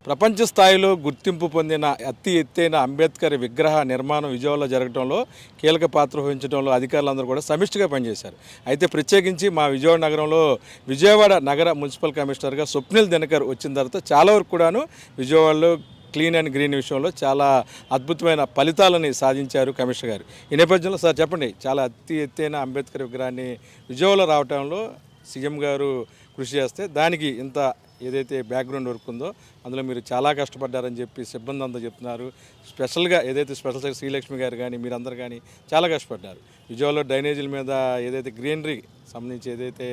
ప్రపంచ స్థాయిలో గుర్తింపు పొందిన అతి ఎత్తైన అంబేద్కర్ విగ్రహ నిర్మాణం విజయవాడలో జరగడంలో కీలక పాత్ర వహించడంలో అధికారులందరూ కూడా సమిష్టిగా పనిచేశారు. అయితే ప్రత్యేకించి మా విజయవాడ నగరంలో విజయవాడ నగర మున్సిపల్ కమిషనర్గా స్వప్నిల్ దినకర్ వచ్చిన తర్వాత చాలా వరకు కూడాను విజయవాడలో క్లీన్ అండ్ గ్రీన్ విషయంలో చాలా అద్భుతమైన ఫలితాలని సాధించారు కమిషనర్ గారు. ఈ నేపథ్యంలో సార్ చెప్పండి, చాలా అతి ఎత్తైన అంబేద్కర్ విగ్రహాన్ని విజయవాడలో రావడంలో సీఎం గారు కృషి చేస్తే దానికి ఇంత ఏదైతే బ్యాక్గ్రౌండ్ వర్క్ ఉందో అందులో మీరు చాలా కష్టపడ్డారని చెప్పి సిబ్బంది అంతా చెప్తున్నారు. స్పెషల్గా ఏదైతే స్పెషల్ సెక్రటరీ శ్రీలక్ష్మి గారు కానీ మీరందరూ కానీ చాలా కష్టపడ్డారు. విజయవాడలో డ్రైనేజీల మీద ఏదైతే గ్రీనరీ సంబంధించి ఏదైతే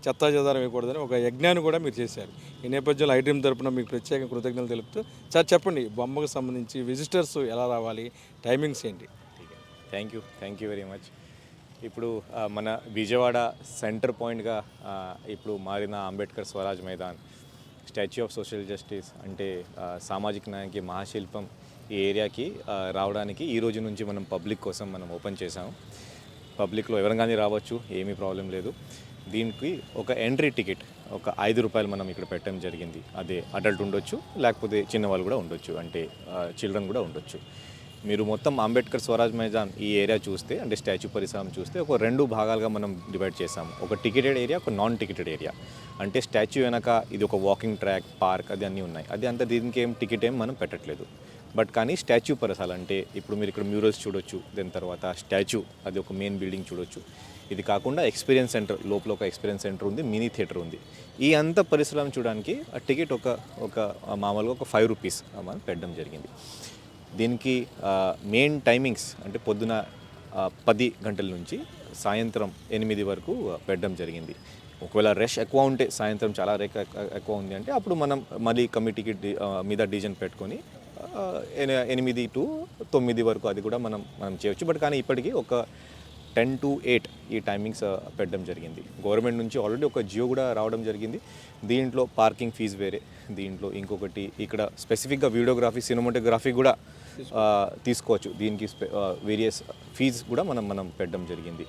చెత్తా చెదారం వేయకూడదని ఒక యజ్ఞాన్ని కూడా మీరు చేశారు. ఈ నేపథ్యంలో ఐటీఎం తరపున మీకు ప్రత్యేక కృతజ్ఞతలు తెలుపుతూ సార్ చెప్పండి, బొమ్మకు సంబంధించి విజిటర్స్ ఎలా రావాలి, టైమింగ్స్ ఏంటి? Thank you very much. ఇప్పుడు మన విజయవాడ సెంటర్ పాయింట్గా ఇప్పుడు మారిన Ambedkar Swaraj Maidan, statue of social justice అంటే సామాజిక న్యాయానికి మహాశిల్పం ఈ ఏరియాకి రావడానికి ఈ రోజు నుంచి మనం పబ్లిక్ కోసం మనం ఓపెన్ చేసాము. పబ్లిక్లో ఎవరిగానే రావచ్చు, ఏమీ ప్రాబ్లం లేదు. దీనికి ఒక ఎంట్రీ టికెట్ ఒక 5 రూపాయలు మనం ఇక్కడ పెట్టడం జరిగింది. అదే అడల్ట్ ఉండొచ్చు, లేకపోతే చిన్నవాళ్ళు కూడా ఉండొచ్చు, అంటే చిల్డ్రన్ కూడా ఉండొచ్చు. మీరు మొత్తం అంబేద్కర్ స్వరాజ్ మైదాన్ ఈ ఏరియా చూస్తే, అంటే స్టాచ్యూ పరిసరం చూస్తే ఒక 2 భాగాలుగా మనం డివైడ్ చేసాము. ఒక టికెటెడ్ ఏరియా, ఒక నాన్ టికెటెడ్ ఏరియా. అంటే స్టాచ్యూ వెనక ఇది ఒక వాకింగ్ ట్రాక్, పార్క్ అది అన్నీ ఉన్నాయి. అది అంతా దీనికి టికెట్ ఏం మనం పెట్టట్లేదు. బట్ కానీ స్టాచ్యూ పరిసరాలు అంటే ఇప్పుడు మీరు ఇక్కడ మ్యూరల్స్ చూడొచ్చు, దాని తర్వాత స్టాచ్యూ అది ఒక మెయిన్ బిల్డింగ్ చూడొచ్చు. ఇది కాకుండా ఎక్స్పీరియన్స్ సెంటర్, లోపల ఒక ఎక్స్పీరియన్స్ సెంటర్ ఉంది, మినీ థియేటర్ ఉంది. ఈ అంత పరిసరం చూడడానికి ఆ టికెట్ ఒక మామూలుగా ఒక 5 రూపీస్ మనం పెట్టడం జరిగింది. దీనికి మెయిన్ టైమింగ్స్ అంటే పొద్దున 10 గంటల నుంచి సాయంత్రం 8 వరకు పెట్టడం జరిగింది. ఒకవేళ రష్ ఎక్కువ ఉంటే, సాయంత్రం చాలా ఎక్కువ ఉంది అంటే అప్పుడు మనం మళ్ళీ కమిటీకి మీద డిసిజన్ పెట్టుకొని 8 to 9 వరకు అది కూడా మనం చేయవచ్చు. బట్ కానీ ఇప్పటికీ ఒక 10 to 8 ఈ టైమింగ్స్ పెట్టడం జరిగింది. గవర్నమెంట్ నుంచి ఆల్రెడీ ఒక జియో కూడా రావడం జరిగింది. దీంట్లో పార్కింగ్ ఫీజు వేరే, దీంట్లో ఇంకొకటి ఇక్కడ స్పెసిఫిక్గా వీడియోగ్రఫీ, సినిమాటోగ్రఫీ కూడా తీసుకోవచ్చు. దీనికి వేరియస్ ఫీజు కూడా మనం పెట్టడం జరిగింది.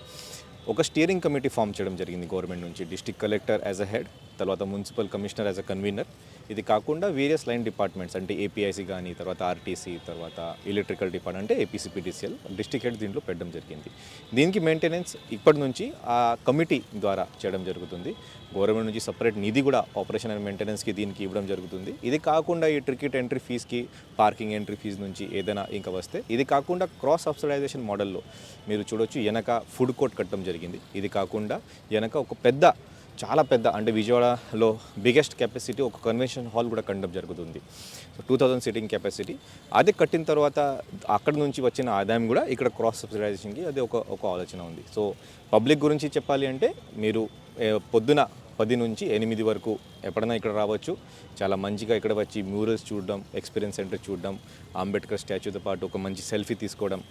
ఒక స్టీరింగ్ కమిటీ ఫామ్ చేయడం జరిగింది గవర్నమెంట్ నుంచి. District collector as a head, తర్వాత municipal commissioner as a convener. ఇది కాకుండా వేరియస్ లైన్ డిపార్ట్మెంట్స్ అంటే ఏపీఐసి కానీ, తర్వాత ఆర్టీసీ, తర్వాత ఎలక్ట్రికల్ డిపార్ట్మెంట్ అంటే ఏపీసీపీటీసీఎల్, డిస్ట్రిక్ట్ హెడ్ దీంట్లో పెట్టడం జరిగింది. దీనికి మెయింటెనెన్స్ ఇప్పటి నుంచి ఆ కమిటీ ద్వారా చేయడం జరుగుతుంది. గవర్నమెంట్ నుంచి సపరేట్ నిధి కూడా ఆపరేషన్ అండ్ మెయింటెనెన్స్కి దీనికి ఇవ్వడం జరుగుతుంది. ఇది కాకుండా ఈ టికెట్ ఎంట్రీ ఫీజుకి, పార్కింగ్ ఎంట్రీ ఫీజు నుంచి ఏదైనా ఇంకా వస్తే, ఇది కాకుండా క్రాస్ సబ్సిడైజేషన్ మోడల్లో మీరు చూడొచ్చు, వెనక ఫుడ్ కోర్ట్ కట్టడం జరిగింది. ఇది కాకుండా వెనక ఒక చాలా పెద్ద అంటే విజయవాడలో బిగ్గెస్ట్ కెపాసిటీ ఒక కన్వెన్షన్ హాల్ కూడా కట్టడం జరుగుతుంది. 2000 సీటింగ్ కెపాసిటీ. అది కట్టిన తర్వాత అక్కడి నుంచి వచ్చిన ఆదాయం కూడా ఇక్కడ క్రాస్ సబ్సిడైజేషన్కి అది ఒక ఆలోచన ఉంది. సో పబ్లిక్ గురించి చెప్పాలి అంటే మీరు పొద్దున 10 నుంచి 8 వరకు ఎప్పుడైనా ఇక్కడ రావచ్చు. చాలా మంచిగా ఇక్కడ వచ్చి మ్యూరల్స్ చూడడం, ఎక్స్పీరియన్స్ సెంటర్ చూడడం, అంబేద్కర్ స్టాచ్యూతో పాటు ఒక మంచి సెల్ఫీ తీసుకోవడం,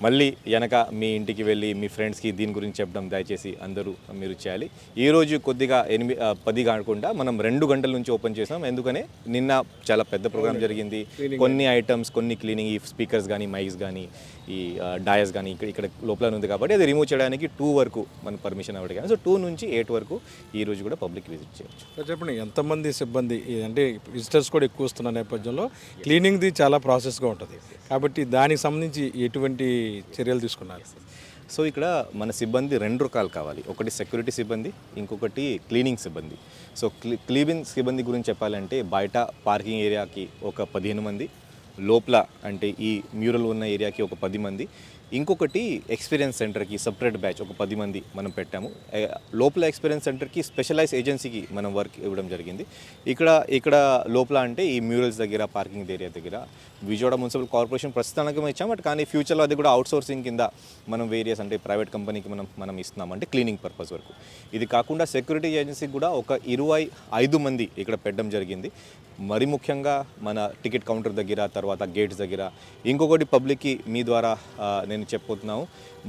మళ్ళీ వెనక మీ ఇంటికి వెళ్ళి మీ ఫ్రెండ్స్కి దీని గురించి చెప్పడం దయచేసి అందరూ మీరు చేయాలి. ఈరోజు కొద్దిగా 10 కాకుండా మనం 2 గంటల నుంచి ఓపెన్ చేసాం. ఎందుకనే నిన్న చాలా పెద్ద ప్రోగ్రామ్ జరిగింది. కొన్ని ఐటమ్స్, కొన్ని క్లీనింగ్, ఈ స్పీకర్స్ కానీ, మైక్స్ కానీ, ఈ డయస్ కానీ ఇక్కడ లోపల ఉంది కాబట్టి అది రిమూవ్ చేయడానికి 2 వరకు మన పర్మిషన్ అవ్వడం. సో 2 నుంచి 8 వరకు ఈరోజు కూడా పబ్లిక్ విజిట్ చేయొచ్చు. చెప్పండి, ఎంతమంది సిబ్బంది అంటే విజిటర్స్ కూడా ఎక్కువ వస్తున్న నేపథ్యంలో క్లీనింగ్ది చాలా ప్రాసెస్గా ఉంటుంది కాబట్టి దానికి సంబంధించి ఎటువంటి చర్యలు తీసుకున్నారు? సో ఇక్కడ మన సిబ్బంది 2 రకాలు కావాలి. ఒకటి సెక్యూరిటీ సిబ్బంది, ఇంకొకటి క్లీనింగ్ సిబ్బంది. సో క్లీనింగ్ సిబ్బంది గురించి చెప్పాలంటే బయట పార్కింగ్ ఏరియాకి ఒక 15 మంది, లోపల అంటే ఈ మ్యూరల్ ఉన్న ఏరియాకి ఒక 10 మంది, ఇంకొకటి ఎక్స్పీరియన్స్ సెంటర్కి సపరేట్ బ్యాచ్ ఒక 10 మంది మనం పెట్టాము. లోపల ఎక్స్పీరియన్స్ సెంటర్కి స్పెషలైజ్ ఏజెన్సీకి మనం వర్క్ ఇవ్వడం జరిగింది. ఇక్కడ లోపల అంటే ఈ మ్యూరల్స్ దగ్గర, పార్కింగ్ ఏరియా దగ్గర విజయవాడ మున్సిపల్ కార్పొరేషన్ ప్రస్తుతానికి ఇచ్చాం. బట్ కానీ ఫ్యూచర్లో అది కూడా అవుట్సోర్సింగ్ కింద మనం వేరియస్ అంటే ప్రైవేట్ కంపెనీకి మనం ఇస్తున్నాం, అంటే క్లీనింగ్ పర్పస్ వరకు. ఇది కాకుండా సెక్యూరిటీ ఏజెన్సీకి కూడా ఒక 25 మంది ఇక్కడ పెట్టడం జరిగింది. మరి ముఖ్యంగా మన టికెట్ కౌంటర్ దగ్గర, తర్వాత గేట్స్ దగ్గర. ఇంకొకటి పబ్లిక్కి మీ ద్వారా నేను చెప్పబోతున్నాను,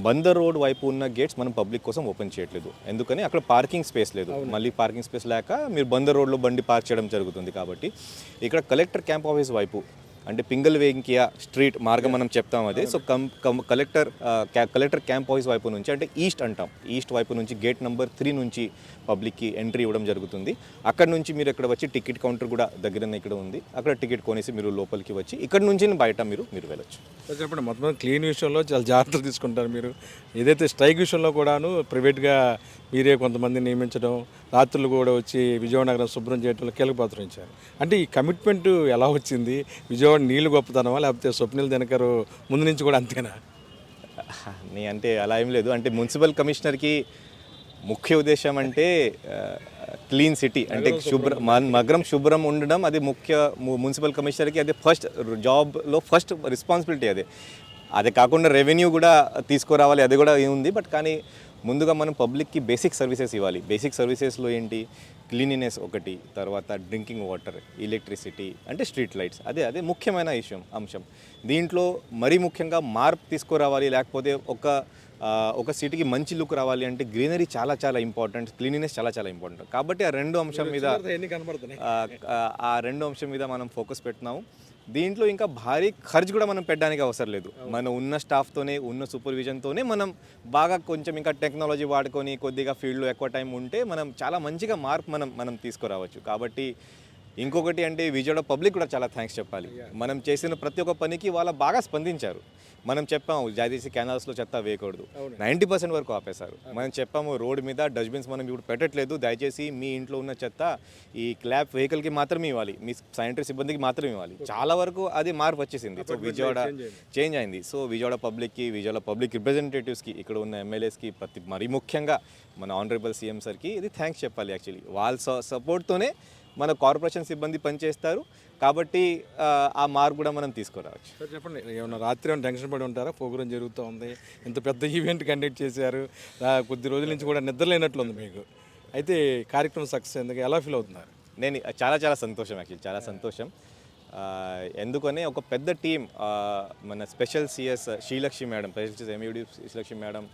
బందర్ రోడ్ వైపు ఉన్న గేట్స్ మనం పబ్లిక్ కోసం ఓపెన్ చేయట్లేదు. ఎందుకని అక్కడ పార్కింగ్ స్పేస్ లేదు. మళ్ళీ పార్కింగ్ స్పేస్ లేక మీరు బందర్ రోడ్లో బండి పార్క్ చేయడం జరుగుతుంది. కాబట్టి ఇక్కడ కలెక్టర్ క్యాంప్ ఆఫీస్ వైపు అంటే పింగల్ వెంకియా స్ట్రీట్ మార్గం మనం చెప్తాం అదే. సో కలెక్టర్ క్యాంప్ ఆఫీస్ వైపు నుంచి అంటే ఈస్ట్ అంటాం, ఈస్ట్ వైపు నుంచి గేట్ నెంబర్ 3 నుంచి పబ్లిక్కి ఎంట్రీ ఇవ్వడం జరుగుతుంది. అక్కడ నుంచి మీరు ఇక్కడ వచ్చి టికెట్ కౌంటర్ కూడా దగ్గరనే ఇక్కడ ఉంది, అక్కడ టికెట్ కొనేసి మీరు లోపలికి వచ్చి ఇక్కడ నుంచి బయట మీరు వెళ్ళొచ్చు. చెప్పండి, మొత్తం క్లీన్ విషయంలో చాలా జాగ్రత్తలు తీసుకుంటారు మీరు. ఏదైతే స్ట్రైక్ విషయంలో కూడాను ప్రైవేట్గా మీరే కొంతమంది నియమించడం, రాత్రులు కూడా వచ్చి విజయవాడ నగరం శుభ్రం చేయడంలో కీలక పాత్ర వహించారు. అంటే ఈ కమిట్మెంట్ ఎలా వచ్చింది? విజయవాడ నీళ్లు గొప్పతనమా, లేకపోతే స్వప్నిల్ దినకర్ ముందు నుంచి కూడా అంతేనా? అంటే అలా ఏం లేదు. అంటే మున్సిపల్ కమిషనర్కి ముఖ్య ఉద్దేశం అంటే క్లీన్ సిటీ అంటే నగరం శుభ్రం ఉండడం, అది మున్సిపల్ కమిషనర్కి అది ఫస్ట్ జాబ్లో ఫస్ట్ రెస్పాన్సిబిలిటీ. అదే కాకుండా రెవెన్యూ కూడా తీసుకురావాలి, అది కూడా ఉంది. బట్ కానీ ముందుగా మనం పబ్లిక్కి బేసిక్ సర్వీసెస్ ఇవ్వాలి. బేసిక్ సర్వీసెస్లో ఏంటి, క్లీనినెస్ ఒకటి, తర్వాత డ్రింకింగ్ వాటర్, ఎలక్ట్రిసిటీ, అంటే స్ట్రీట్ లైట్స్, అదే ముఖ్యమైన అంశం. దీంట్లో మరీ ముఖ్యంగా మార్పు తీసుకురావాలి, లేకపోతే ఒక సిటీకి మంచి లుక్ రావాలి అంటే గ్రీనరీ చాలా ఇంపార్టెంట్, క్లీనినెస్ చాలా ఇంపార్టెంట్. కాబట్టి ఆ రెండు అంశం మీద మనం ఫోకస్ పెట్టినాము. దీంట్లో ఇంకా భారీ ఖర్చు కూడా మనం పెట్టడానికి అవసరం లేదు. మన ఉన్న స్టాఫ్తోనే, ఉన్న సూపర్విజన్తోనే మనం బాగా కొంచెం ఇంకా టెక్నాలజీ వాడుకొని కొద్దిగా ఫీల్డ్లో ఎక్కువ టైం ఉంటే మనం చాలా మంచిగా మార్పు మనం తీసుకురావచ్చు. కాబట్టి ఇంకొకటి అంటే విజయవాడ పబ్లిక్ కూడా చాలా థ్యాంక్స్ చెప్పాలి. మనం చేసిన ప్రతి ఒక్క పనికి వాళ్ళ బాగా స్పందించారు. మనం చెప్పాము జాతీయ కెనాల్స్లో చెత్త వేయకూడదు, 90% వరకు ఆపేశారు. మనం చెప్పాము రోడ్డు మీద డస్ట్బిన్స్ మనం ఇప్పుడు పెట్టట్లేదు, దయచేసి మీ ఇంట్లో ఉన్న చెత్త ఈ క్లాబ్ వెహికల్కి మాత్రమే ఇవ్వాలి, మీ శానిటరీ సిబ్బందికి మాత్రమే ఇవ్వాలి. చాలా వరకు అది మార్పు వచ్చేసింది. సో విజయవాడ చేంజ్ అయింది. సో విజయవాడ పబ్లిక్ రిప్రజెంటేటివ్స్కి, ఇక్కడ ఉన్న ఎమ్మెల్యేస్కి, మరీ ముఖ్యంగా మన ఆనరబుల్ సీఎం సార్కి ఇది థ్యాంక్స్ చెప్పాలి. యాక్చువల్లీ వాళ్ళ సపోర్ట్తోనే మన కార్పొరేషన్ సిబ్బంది పనిచేస్తారు. కాబట్టి ఆ మార్క్ కూడా మనం తీసుకురావచ్చు. సార్ చెప్పండి, ఏమన్నా రాత్రి ఏమైనా టెన్షన్ పడి ఉంటారా? ప్రోగ్రామ్ జరుగుతూ ఉంది, ఇంత పెద్ద ఈవెంట్ కండక్ట్ చేశారు, కొద్ది రోజుల నుంచి కూడా నిద్ర లేనట్లుంది మీకు. అయితే కార్యక్రమం సక్సెస్ ఎందుకు, ఎలా ఫీల్ అవుతున్నారు? నేను చాలా సంతోషం, యాక్చువల్లీ చాలా సంతోషం. ఎందుకని ఒక పెద్ద టీం, మన special CS Srilakshmi madam, special ఎంఈడి శ్రీలక్ష్మి మేడం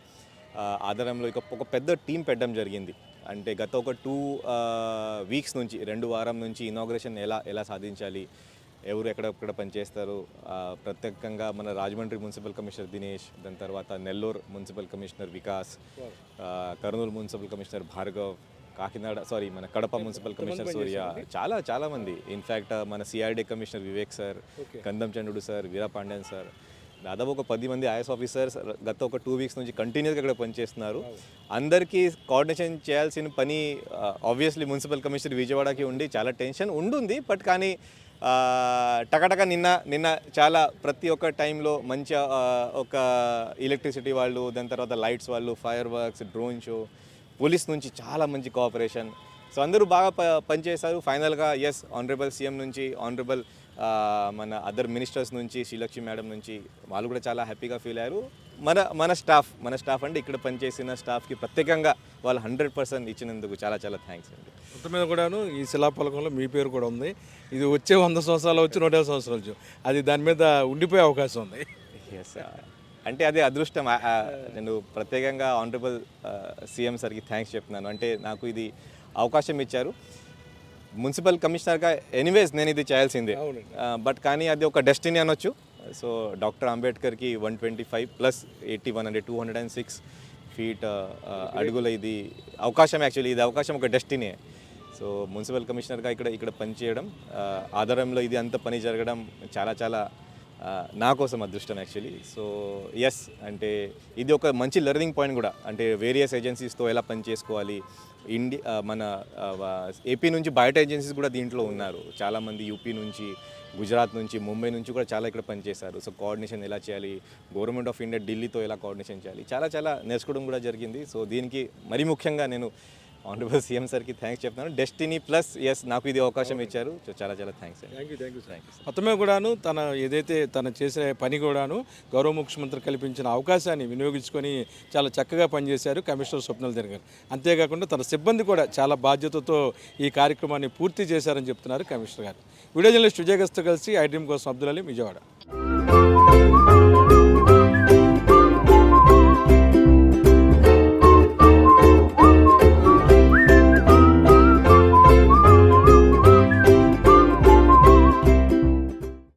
ఆధారంలో ఒక పెద్ద టీం పెట్టడం జరిగింది. అంటే గత ఒక 2 వీక్స్ నుంచి, 2 వారం నుంచి ఇనాగ్రేషన్ ఎలా సాధించాలి, ఎవరు ఎక్కడెక్కడ పనిచేస్తారు, ప్రత్యేకంగా మన రాజమండ్రి మున్సిపల్ కమిషనర్ దినేష్, దాని తర్వాత Nellore municipal commissioner Vikas, Kurnool municipal commissioner Bhargav, మన కడప మున్సిపల్ కమిషనర్ సూర్య, చాలా మంది. ఇన్ఫ్యాక్ట్ మన సిఆర్డీ కమిషనర్ వివేక్ సార్, కందం చంద్రుడు సార్, వీరపాండ్యన్ సార్, దాదాపు ఒక 10 మంది ఐఎస్ ఆఫీసర్స్ గత ఒక 2 వీక్స్ నుంచి కంటిన్యూస్గా ఇక్కడ పనిచేస్తున్నారు. అందరికీ కోఆర్డినేషన్ చేయాల్సిన పని ఆబ్వియస్లీ మున్సిపల్ కమిషనర్ విజయవాడకి ఉండి చాలా టెన్షన్ ఉంటుంది. బట్ కానీ టకటక నిన్న చాలా ప్రతి ఒక్క టైంలో మంచి ఒక ఎలక్ట్రిసిటీ వాళ్ళు, దాని తర్వాత లైట్స్ వాళ్ళు, fire works, drone show, police నుంచి చాలా మంచి కోఆపరేషన్. సో అందరూ బాగా పనిచేశారు. ఫైనల్గా ఆనరబుల్ సీఎం నుంచి, ఆనరబుల్ మన అదర్ మినిస్టర్స్ నుంచి, శ్రీలక్ష్మి మేడం నుంచి వాళ్ళు కూడా చాలా హ్యాపీగా ఫీల్ అయ్యారు. మన స్టాఫ్ అంటే ఇక్కడ పనిచేసిన స్టాఫ్కి ప్రత్యేకంగా వాళ్ళు 100% ఇచ్చినందుకు చాలా థ్యాంక్స్ అండి. మొత్తం మీద కూడాను ఈ శిలాఫలకంలో మీ పేరు కూడా ఉంది. ఇది వచ్చే 100 సంవత్సరాలు వచ్చి 150 సంవత్సరాలు వచ్చి అది దాని మీద ఉండిపోయే అవకాశం ఉంది. అంటే అదే అదృష్టం. నేను ప్రత్యేకంగా ఆనరబుల్ సీఎం సార్కి థ్యాంక్స్ చెప్తున్నాను. అంటే నాకు ఇది అవకాశం ఇచ్చారు. మున్సిపల్ కమిషనర్గా ఎనీవేస్ నేను ఇది చేయాల్సిందే, బట్ కానీ అది ఒక డెస్టినీ అనొచ్చు. సో డాక్టర్ అంబేద్కర్కి 125 + 81 అంటే 206 ఫీట్ అడుగుల ఇది అవకాశం. యాక్చువల్లీ ఇది అవకాశం ఒక డెస్టినీ. సో మున్సిపల్ కమిషనర్గా ఇక్కడ పనిచేయడం, ఆధారంలో ఇది అంత పని జరగడం చాలా నా కోసం అదృష్టం యాక్చువల్లీ. సో అంటే ఇది ఒక మంచి లెర్నింగ్ పాయింట్ కూడా. అంటే వేరియస్ ఏజెన్సీస్తో ఎలా పని చేసుకోవాలి, మన ఏపీ నుంచి బయట ఏజెన్సీస్ కూడా దీంట్లో ఉన్నారు చాలామంది. యూపీ నుంచి, గుజరాత్ నుంచి, ముంబై నుంచి కూడా చాలా ఇక్కడ పనిచేశారు. సో కోఆర్డినేషన్ ఎలా చేయాలి, గవర్నమెంట్ ఆఫ్ ఇండియా ఢిల్లీతో ఎలా కోఆర్డినేషన్ చేయాలి, చాలా నేర్చుకోవడం కూడా జరిగింది. సో దీనికి మరీ ముఖ్యంగా నేను ఆనరబుల్ సీఎం సార్కి థ్యాంక్స్ చెప్తున్నాను. డెస్టినీ ప్లస్ నాకు ఇది అవకాశం ఇచ్చారు. సో చాలా థ్యాంక్స్ అండి. Thank you. మొత్తమే కూడాను తను చేసే పని కూడాను గౌరవ ముఖ్యమంత్రి కల్పించిన అవకాశాన్ని వినియోగించుకొని చాలా చక్కగా పనిచేశారు కమిషనర్ స్వప్నిల్ దినకర్. అంతేకాకుండా తన సిబ్బంది కూడా చాలా బాధ్యతతో ఈ కార్యక్రమాన్ని పూర్తి చేశారని చెప్తున్నారు కమిషనర్ గారు. వీడియో జర్నలిస్ట్ విజయ్ గస్తో కలిసి ఐ డ్రీమ్ కోసం అబ్దుల్ అలీ, విజయవాడ.